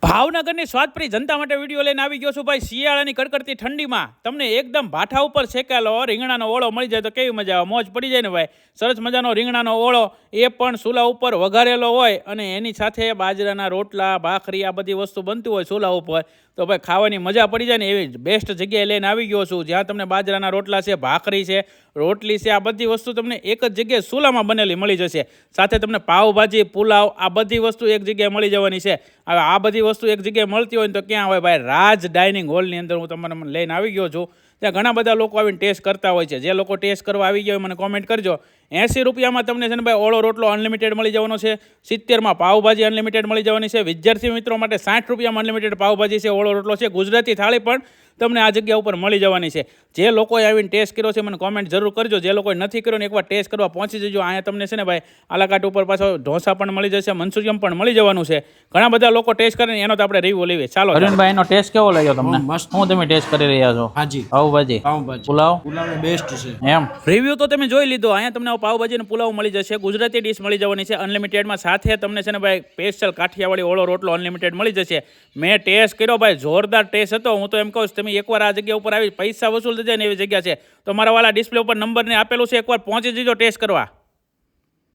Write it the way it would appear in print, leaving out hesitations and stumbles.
ભાવનગરની સ્વાદપ્રિય જનતા માટે વિડીયો લઈને આવી ગયો છું ભાઈ। શિયાળાની કડકડતી ઠંડીમાં તમને એકદમ ભાઠા ઉપર શેકાયેલો રીંગણાનો ઓળો મળી જાય તો કેવી મજા આવે, મોજ પડી જાય ને ભાઈ। સરસ મજાનો રીંગણાનો ઓળો, એ પણ ચૂલા ઉપર વઘારેલો હોય અને એની સાથે બાજરાના રોટલા, ભાખરી આ બધી વસ્તુ બનતી હોય ચૂલા ઉપર, તો ભાઈ ખાવાની મજા પડી જાય ને એવી બેસ્ટ જગ્યાએ લઈને આવી ગયો છું, જ્યાં તમને બાજરાના રોટલા છે, ભાખરી છે, રોટલી છે, આ બધી વસ્તુ તમને એક જ જગ્યાએ ચૂલામાં બનેલી મળી જશે। સાથે તમને પાવભાજી, પુલાવ આ બધી વસ્તુ એક જગ્યાએ મળી જવાની છે। હવે આ બધી વસ્તુ એક જગ્યાએ મળતી હોય તો ક્યાં હોય ભાઈ? રાજ ડાઇનિંગ હોલની અંદર હું તમને લઈને આવી ગયો છું। ત્યાં ઘણા બધા લોકો આવીને ટેસ્ટ કરતા હોય છે। જે લોકો ટેસ્ટ કરવા આવી ગયા હોય મને કોમેન્ટ કરજો। 80 રૂપિયામાં તમને છે ને ભાઈ ઓળો રોટલો અનલિમિટેડ મળી જવાનો છે। 70માં પાવભાજી અનલિમિટેડ મળી જવાની છે। વિદ્યાર્થી મિત્રો માટે 60 રૂપિયામાં અનલિમિટેડ પાવભાજી છે, ઓળો રોટલો છે, ગુજરાતી થાળી પણ તમને આ જગ્યા ઉપર મળી જવાની છે। જે લોકોએ આવીને ટેસ્ટ કર્યો છે મને કોમેન્ટ જરૂર કરજો। જે લોકોએ નથી કર્યો ને એકવાર ટેસ્ટ કરવા પહોંચી જજો। અહીંયા તમને છે ને ભાઈ આલાકાટ ઉપર પાછો ઢોસા પણ મળી જશે, મંચુરિયમ પણ મળી જવાનું છે। ઘણા બધા લોકો ટેસ્ટ કરે ને એનો તો આપણે રિવ્યુ લઈએ। ચાલો અરવિંદભાઈ, એનો ટેસ્ટ કેવો લાગ્યો તમને? મસ્ત। હું તમે ટેસ્ટ કરી રહ્યા છો? હાજી, પાવભાજી, પુલાવ બેસ્ટ છે એમ। રિવ્યુ તો તમે જોઈ લીધો। અહીંયા તમને પાવભાજી અને પુલાવ મળી જશે, ગુજરાતી ડીશ મળી જવાની છે અનલિમિટેડમાં। સાથે તમને છે ને ભાઈ સ્પેશિયલ કાઠિયાવાડી ઓળો રોટલો અનલિમિટેડ મળી જશે। મેં ટેસ્ટ કર્યો ભાઈ, જોરદાર ટેસ્ટ હતો। હું તો એમ કહું તમે એકવાર આ જગ્યા ઉપર આવી પૈસા વસૂલ થઈ જાય ને એવી જગ્યા છે। તો મારા વાળા ડિસ્પ્લે ઉપર નંબર ને આપેલું છે, એકવાર પહોંચી જજો ટેસ્ટ કરવા।